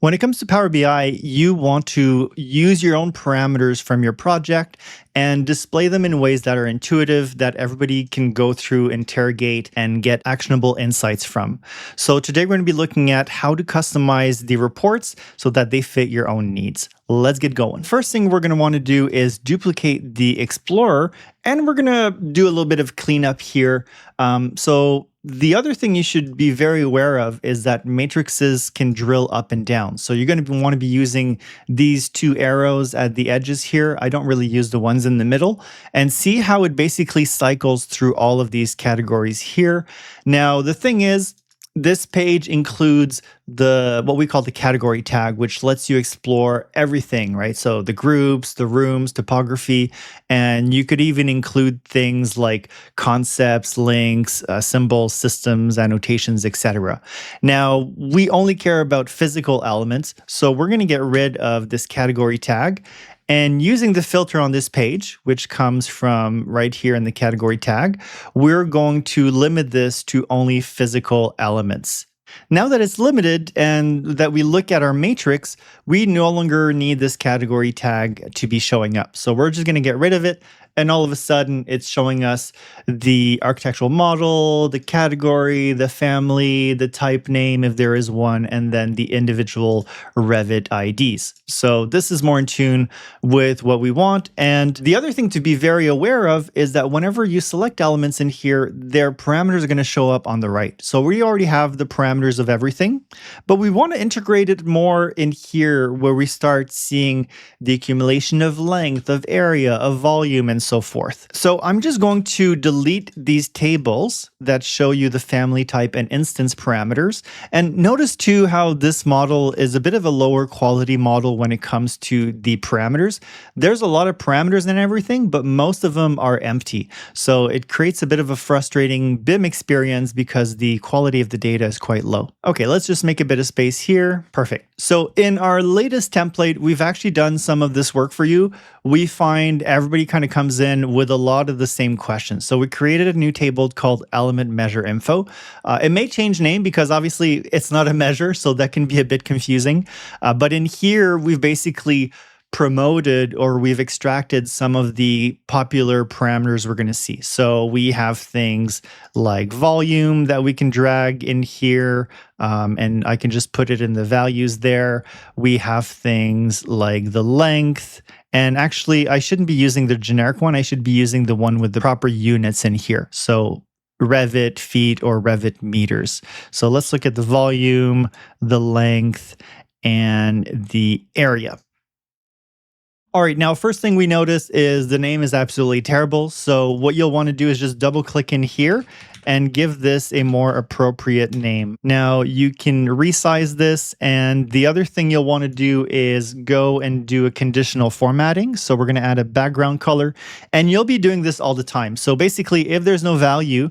When it comes to Power BI, you want to use your own parameters from your project and display them in ways that are intuitive, that everybody can go through, interrogate, and get actionable insights from. So today we're going to be looking at how to customize the reports so that they fit your own needs. Let's get going. First thing we're going to want to do is duplicate the Explorer, and we're going to do a little bit of cleanup here. So the other thing you should be very aware of is that matrices can drill up and down. So you're going to want to be using these two arrows at the edges here. I don't really use the ones in the middle, and see how it basically cycles through all of these categories here. Now, the thing is, this page includes what we call the category tag, which lets you explore everything, right? So the groups, the rooms, topography, and you could even include things like concepts, links, symbols, systems, annotations, etc. Now, we only care about physical elements, so we're going to get rid of this category tag. And using the filter on this page, which comes from right here in the category tag, we're going to limit this to only physical elements. Now that it's limited and that we look at our matrix, we no longer need this category tag to be showing up. So we're just going to get rid of it. And all of a sudden, it's showing us the architectural model, the category, the family, the type name, if there is one, and then the individual Revit IDs. So this is more in tune with what we want. And the other thing to be very aware of is that whenever you select elements in here, their parameters are going to show up on the right. So we already have the parameters of everything, but we want to integrate it more in here where we start seeing the accumulation of length, of area, of volume, and so forth. So I'm just going to delete these tables that show you the family type and instance parameters. And notice too how this model is a bit of a lower quality model when it comes to the parameters. There's a lot of parameters and everything, but most of them are empty. So it creates a bit of a frustrating BIM experience because the quality of the data is quite low. Okay, let's just make a bit of space here. Perfect. So in our latest template, we've actually done some of this work for you. We find everybody kind of comes in with a lot of the same questions. So we created a new table called element measure info. It may change name because obviously it's not a measure, so that can be a bit confusing. But in here, we've basically promoted or we've extracted some of the popular parameters we're going to see. So we have things like volume that we can drag in here, and I can just put it in the values there. We have things like the length. And actually, I shouldn't be using the generic one. I should be using the one with the proper units in here. So Revit feet or Revit meters. So let's look at the volume, the length, and the area. All right, now first thing we notice is the name is absolutely terrible. So what you'll want to do is just double click in here and give this a more appropriate name. Now you can resize this, and the other thing you'll want to do is go and do a conditional formatting. So we're going to add a background color, and you'll be doing this all the time. So basically, if there's no value,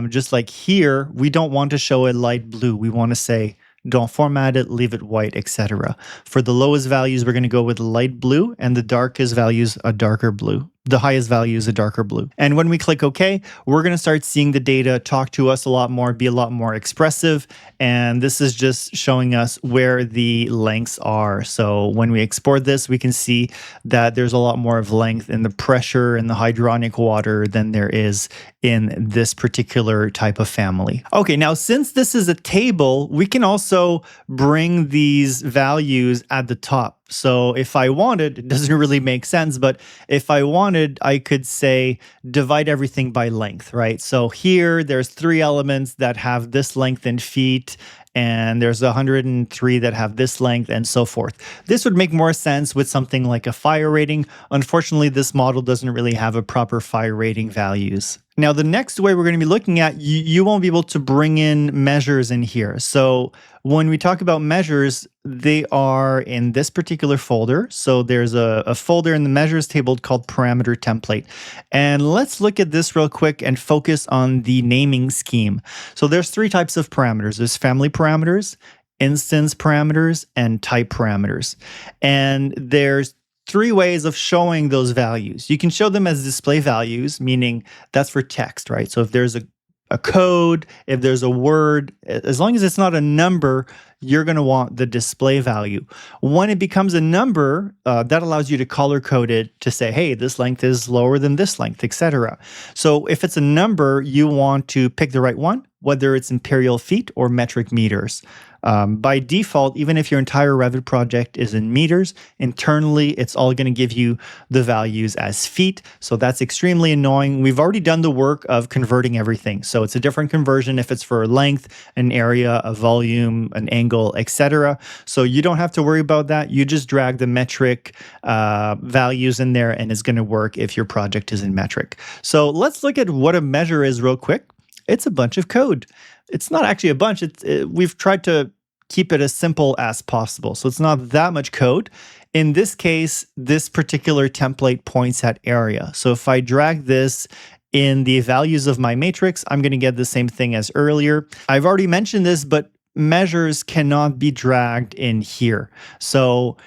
just like here, we don't want to show a light blue. We want to say, don't format it, leave it white, etc. For the lowest values, we're going to go with light blue, and the darkest values, a darker blue. The highest value is a darker blue. And when we click OK, we're going to start seeing the data talk to us a lot more, be a lot more expressive. And this is just showing us where the lengths are. So when we export this, we can see that there's a lot more of length in the pressure and the hydronic water than there is in this particular type of family. Okay, now since this is a table, we can also bring these values at the top. So if I wanted, it doesn't really make sense, but if I wanted, I could say divide everything by length, right? So here there's 3 elements that have this length in feet, and there's 103 that have this length, and so forth. This would make more sense with something like a fire rating. Unfortunately, this model doesn't really have a proper fire rating values. Now, the next way we're going to be looking at, you won't be able to bring in measures in here. So when we talk about measures, they are in this particular folder. So there's a folder in the measures table called parameter template. And let's look at this real quick and focus on the naming scheme. So there's 3 types of parameters. There's family parameters, instance parameters, and type parameters. And there's 3 ways of showing those values. You can show them as display values, meaning that's for text, right? So if there's a code, if there's a word, as long as it's not a number, you're going to want the display value. When it becomes a number, that allows you to color code it to say, hey, this length is lower than this length, etc. So if it's a number, you want to pick the right one, whether it's imperial feet or metric meters. By default, even if your entire Revit project is in meters, internally, it's all going to give you the values as feet. So that's extremely annoying. We've already done the work of converting everything. So it's a different conversion if it's for length, an area, a volume, an angle, etc. So you don't have to worry about that. You just drag the metric values in there and it's going to work if your project is in metric. So let's look at what a measure is real quick. It's a bunch of code. It's not actually a bunch. We've tried to keep it as simple as possible. So it's not that much code. In this case, this particular template points at area. So if I drag this in the values of my matrix, I'm going to get the same thing as earlier. I've already mentioned this, but measures cannot be dragged in here. So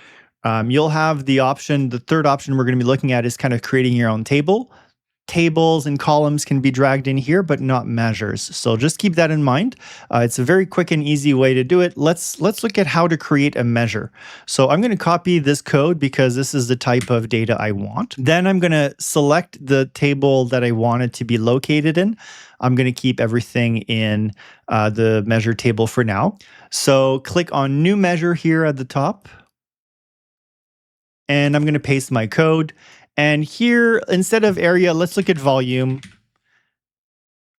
you'll have the option, the third option we're going to be looking at is kind of creating your own table. Tables and columns can be dragged in here, but not measures. So just keep that in mind. It's a very quick and easy way to do it. Let's look at how to create a measure. So I'm going to copy this code because this is the type of data I want. Then I'm going to select the table that I want it to be located in. I'm going to keep everything in the measure table for now. So click on New Measure here at the top. And I'm going to paste my code. And here, instead of area, let's look at volume.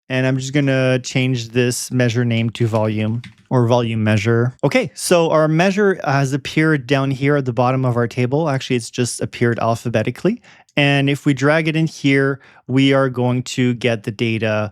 And I'm just going to change this measure name to volume or volume measure. Okay, so our measure has appeared down here at the bottom of our table. Actually, it's just appeared alphabetically. And if we drag it in here, we are going to get the data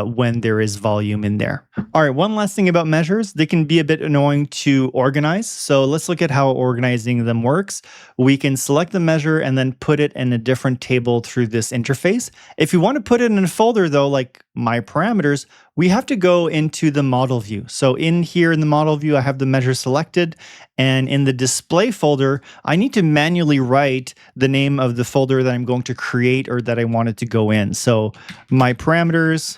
when there is volume in there. All right, one last thing about measures. They can be a bit annoying to organize. So let's look at how organizing them works. We can select the measure and then put it in a different table through this interface. If you want to put it in a folder though, like my parameters, we have to go into the model view. So in here in the model view, I have the measure selected. And in the display folder, I need to manually write the name of the folder that I'm going to create or that I want it to go in. So my parameters,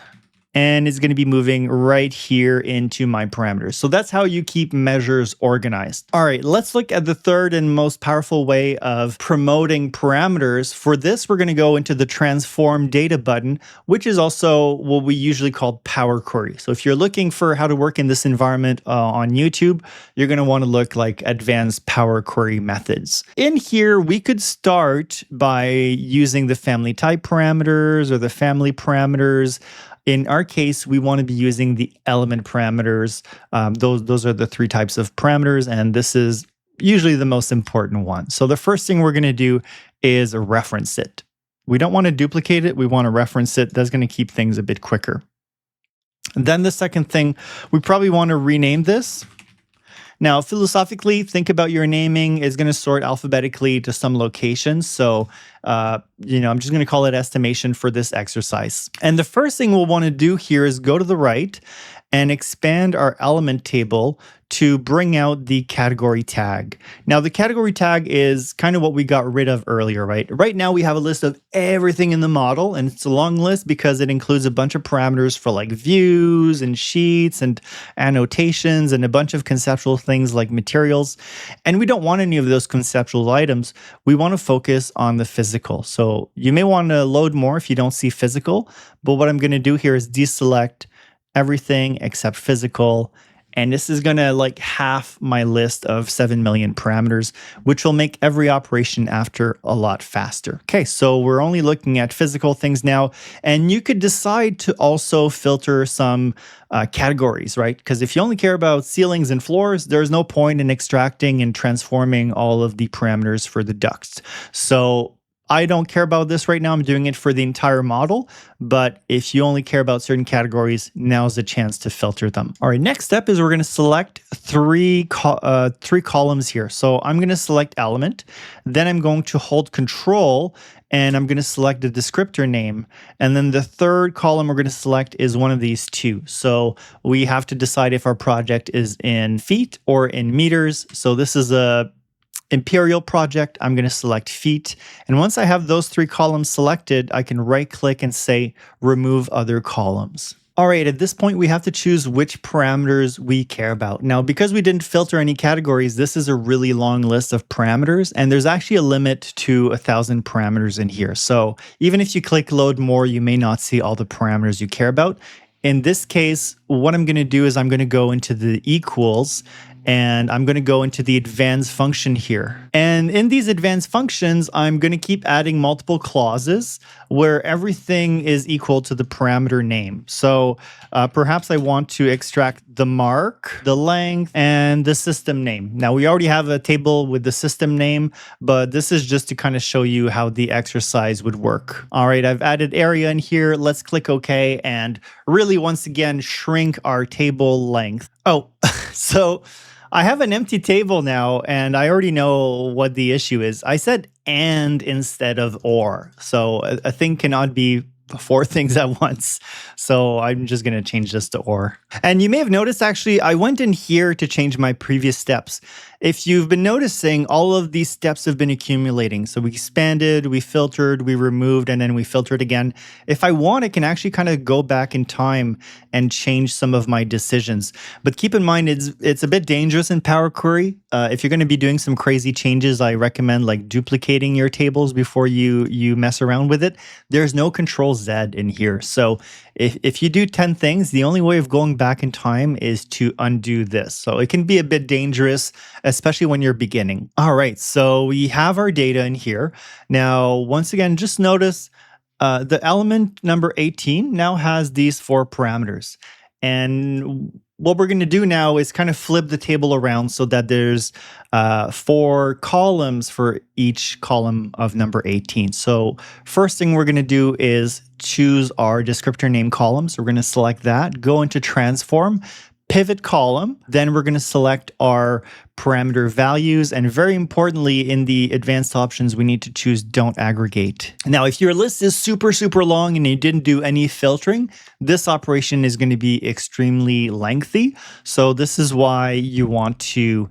and it's going to be moving right here into my parameters. So that's how you keep measures organized. All right, let's look at the third and most powerful way of promoting parameters. For this, we're going to go into the transform data button, which is also what we usually call Power Query. So if you're looking for how to work in this environment on YouTube, you're going to want to look like advanced Power Query methods. In here, we could start by using the family type parameters or the family parameters. In our case, we want to be using the element parameters. Those are the three types of parameters, and this is usually the most important one. So the first thing we're going to do is reference it. We don't want to duplicate it. We want to reference it. That's going to keep things a bit quicker. And then the second thing, we probably want to rename this. Now, philosophically, think about your naming is going to sort alphabetically to some locations. So, I'm just going to call it estimation for this exercise. And the first thing we'll want to do here is go to the right and expand our element table to bring out the category tag. Now, the category tag is kind of what we got rid of earlier, right? Right now, we have a list of everything in the model, and it's a long list because it includes a bunch of parameters for like views and sheets and annotations and a bunch of conceptual things like materials. And we don't want any of those conceptual items. We want to focus on the physical. So you may want to load more if you don't see physical, but what I'm going to do here is deselect everything except physical. And this is going to like half my list of 7 million parameters, which will make every operation after a lot faster. Okay, so we're only looking at physical things now. And you could decide to also filter some categories, right? Because if you only care about ceilings and floors, there's no point in extracting and transforming all of the parameters for the ducts. So I don't care about this right now. I'm doing it for the entire model. But if you only care about certain categories, now's the chance to filter them. All right, next step is we're going to select three columns here. So I'm going to select element. Then I'm going to hold control and I'm going to select the descriptor name. And then the third column we're going to select is one of these two. So we have to decide if our project is in feet or in meters. So this is a imperial project. I'm going to select feet. And once I have those three columns selected, I can right click and say remove other columns. All right, at this point, we have to choose which parameters we care about. Now, because we didn't filter any categories, this is a really long list of parameters, and there's actually a limit to 1,000 parameters in here. So even if you click load more, you may not see all the parameters you care about. In this case, what I'm going to do is I'm going to go into the equals, and I'm going to go into the advanced function here. And in these advanced functions, I'm going to keep adding multiple clauses where everything is equal to the parameter name. So perhaps I want to extract the mark, the length, and the system name. Now, we already have a table with the system name, but this is just to kind of show you how the exercise would work. All right, I've added area in here. Let's click OK and really, once again, shrink our table length. Oh, so I have an empty table now, and I already know what the issue is. I said and instead of or. So a thing cannot be four things at once. So I'm just going to change this to or. And you may have noticed, actually, I went in here to change my previous steps. If you've been noticing, all of these steps have been accumulating. So we expanded, we filtered, we removed, and then we filtered again. If I want, I can actually kind of go back in time and change some of my decisions. But keep in mind, it's a bit dangerous in Power Query. If you're going to be doing some crazy changes, I recommend like duplicating your tables before you mess around with it. There's no Control Z in here. So if you do 10 things, the only way of going back in time is to undo this. So it can be a bit dangerous, especially when you're beginning. All right, so we have our data in here. Now, once again, just notice the element number 18 now has these 4 parameters. And what we're going to do now is kind of flip the table around so that there's 4 columns for each column of number 18. So first thing we're going to do is choose our descriptor name column. So we're going to select that, go into transform, pivot column. Then we're going to select our parameter values. And very importantly, in the advanced options, we need to choose don't aggregate. Now, if your list is super, super long and you didn't do any filtering, this operation is going to be extremely lengthy. So this is why you want to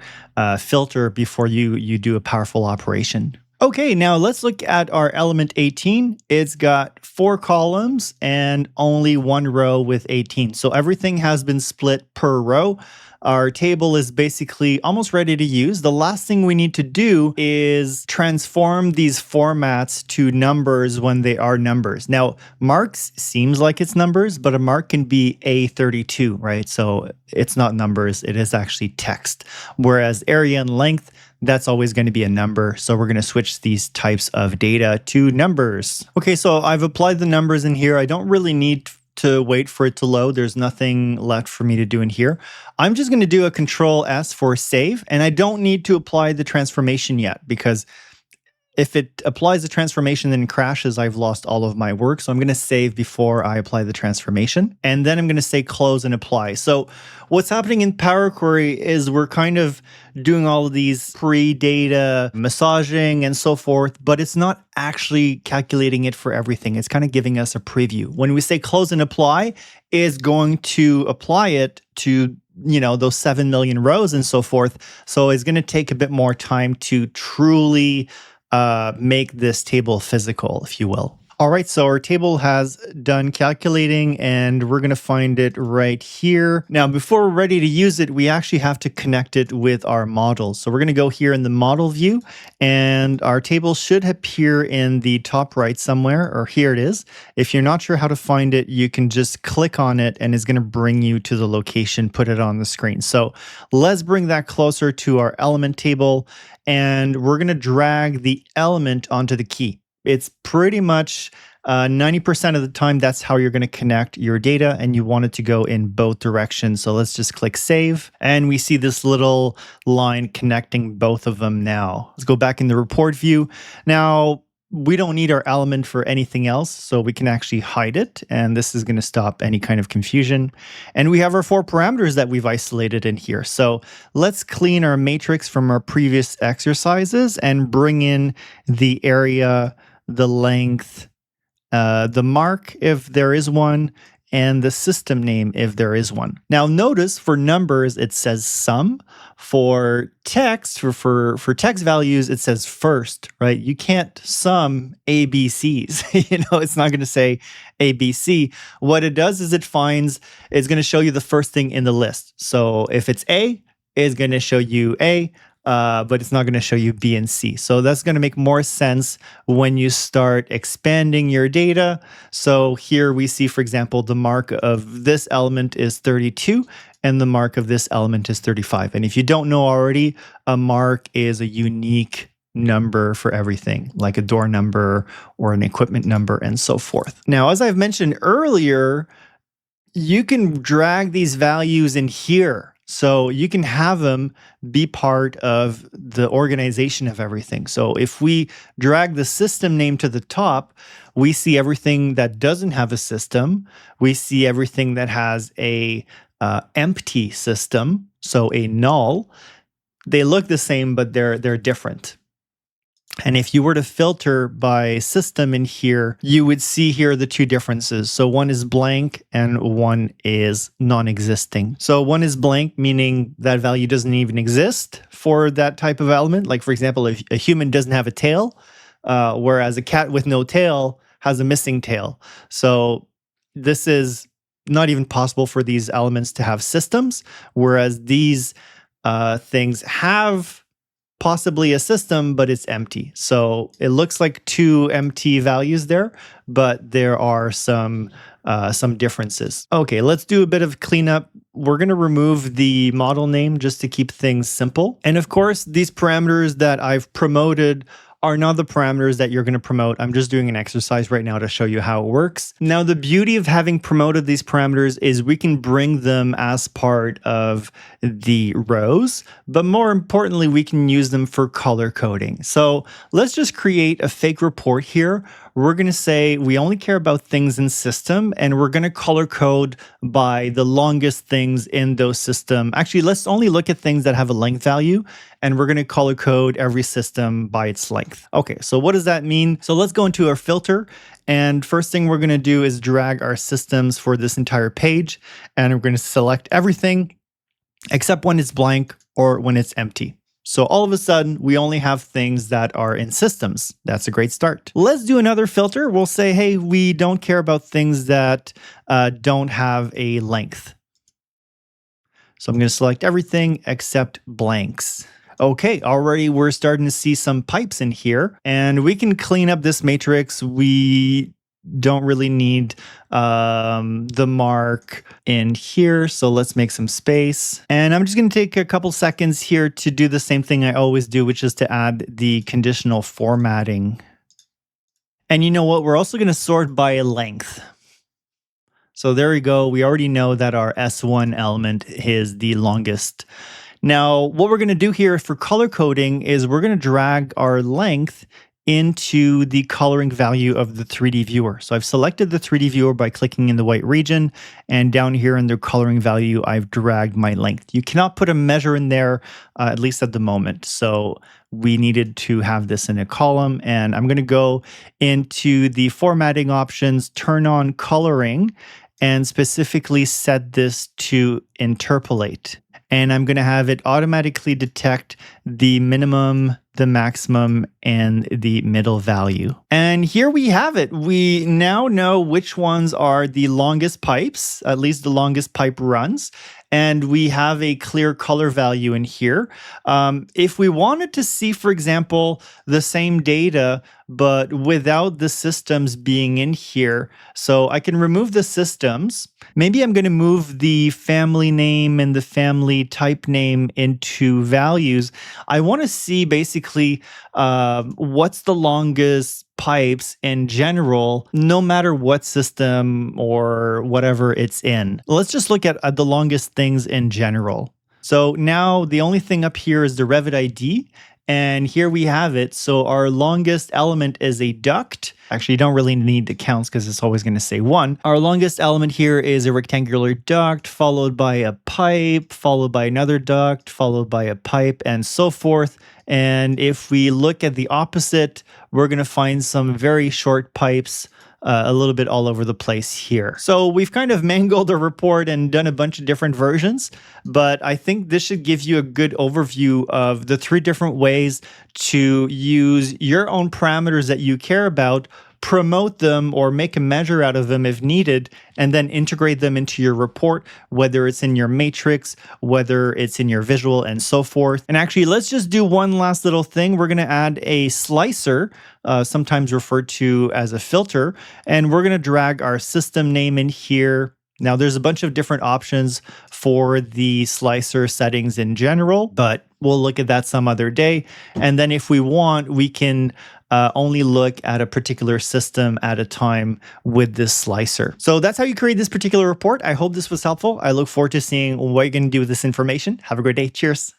filter before you do a powerful operation. Okay, now let's look at our element 18. It's got 4 columns and only 1 row with 18. So everything has been split per row. Our table is basically almost ready to use. The last thing we need to do is transform these formats to numbers when they are numbers. Now, marks seems like it's numbers, but a mark can be A32, right? So it's not numbers, it is actually text. Whereas area and length, that's always going to be a number. So we're going to switch these types of data to numbers. Okay, so I've applied the numbers in here. I don't really need to wait for it to load. There's nothing left for me to do in here. I'm just going to do a Control S for save, and I don't need to apply the transformation yet, because if it applies the transformation and crashes, I've lost all of my work. So I'm going to save before I apply the transformation. And then I'm going to say close and apply. So what's happening in Power Query is we're kind of doing all of these pre-data massaging and so forth, but it's not actually calculating it for everything. It's kind of giving us a preview. When we say close and apply, it's going to apply it to those 7 million rows and so forth. So it's going to take a bit more time to truly make this table physical, if you will. All right, so our table has done calculating, and we're going to find it right here. Now, before we're ready to use it, we actually have to connect it with our model. So we're going to go here in the model view, and our table should appear in the top right somewhere, or here it is. If you're not sure how to find it, you can just click on it, and it's going to bring you to the location, put it on the screen. So let's bring that closer to our element table, and we're going to drag the element onto the key. It's pretty much 90% of the time, that's how you're going to connect your data, and you want it to go in both directions. So let's just click save, and we see this little line connecting both of them now. Let's go back in the report view. Now, we don't need our element for anything else, so we can actually hide it, and this is going to stop any kind of confusion. And we have our 4 parameters that we've isolated in here. So let's clean our matrix from our previous exercises and bring in the area, the length, the mark, if there is one, and the system name if there is one. Now notice for numbers, it says sum. For text, for text values, it says first, right? You can't sum ABCs. It's not going to say ABC. What it does is it's going to show you the first thing in the list. So if it's A, it's going to show you A, but it's not going to show you B and C. So that's going to make more sense when you start expanding your data. So here we see, for example, the mark of this element is 32 and the mark of this element is 35. And if you don't know already, a mark is a unique number for everything, like a door number or an equipment number and so forth. Now, as I've mentioned earlier, you can drag these values in here. So you can have them be part of the organization of everything. So if we drag the system name to the top, we see everything that doesn't have a system. We see everything that has a empty system, so a null. They look the same, but they're different. And if you were to filter by system in here, you would see here the two differences. So one is blank and one is non-existing. So one is blank, meaning that value doesn't even exist for that type of element. Like for example, if a human doesn't have a tail, whereas a cat with no tail has a missing tail. So this is not even possible for these elements to have systems, whereas these things have possibly a system, but it's empty. So it looks like two empty values there, but there are some differences. Okay, let's do a bit of cleanup. We're going to remove the model name just to keep things simple. And of course, these parameters that I've promoted are not the parameters that you're going to promote. I'm just doing an exercise right now to show you how it works. Now, the beauty of having promoted these parameters is we can bring them as part of the rows, but more importantly, we can use them for color coding. So let's just create a fake report here. We're going to say we only care about things in system, and we're going to color code by the longest things in those system. Actually, let's only look at things that have a length value, and we're going to color code every system by its length. Okay, so what does that mean? So let's go into our filter, and first thing we're going to do is drag our systems for this entire page, and we're going to select everything except when it's blank or when it's empty. So all of a sudden, we only have things that are in systems. That's a great start. Let's do another filter. We'll say, hey, we don't care about things that don't have a length. So I'm going to select everything except blanks. Okay, already we're starting to see some pipes in here, and we can clean up this matrix. We don't really need the mark in here, so let's make some space. And I'm just going to take a couple seconds here to do the same thing I always do, which is to add the conditional formatting. And you know what? We're also going to sort by length. So there we go. We already know that our S1 element is the longest. Now, what we're going to do here for color coding is we're going to drag our length into the coloring value of the 3D viewer. So I've selected the 3D viewer by clicking in the white region, and down here in the coloring value, I've dragged my length. You cannot put a measure in there, at least at the moment. So we needed to have this in a column, and I'm going to go into the formatting options, turn on coloring, and specifically set this to Interpolate. And I'm going to have it automatically detect the minimum, the maximum, and the middle value. And here we have it. We now know which ones are the longest pipes, at least the longest pipe runs. And we have a clear color value in here. If we wanted to see, for example, the same data, but without the systems being in here, so I can remove the systems. Maybe I'm going to move the family name and the family type name into values. I want to see basically what's the longest pipes in general, no matter what system or whatever it's in. Let's just look at the longest things in general. So now the only thing up here is the Revit ID. And here we have it. So our longest element is a duct. Actually, you don't really need the counts because it's always going to say 1. Our longest element here is a rectangular duct, followed by a pipe, followed by another duct, followed by a pipe, and so forth. And if we look at the opposite, we're going to find some very short pipes a little bit all over the place here. So we've kind of mangled a report and done a bunch of different versions, but I think this should give you a good overview of the 3 different ways to use your own parameters that you care about, promote them or make a measure out of them if needed, and then integrate them into your report, whether it's in your matrix, whether it's in your visual, and so forth. And actually, let's just do one last little thing. We're going to add a slicer, sometimes referred to as a filter, and we're going to drag our system name in here. Now, there's a bunch of different options for the slicer settings in general, but we'll look at that some other day. And then if we want, we can only look at a particular system at a time with this slicer. So that's how you create this particular report. I hope this was helpful. I look forward to seeing what you're going to do with this information. Have a great day. Cheers.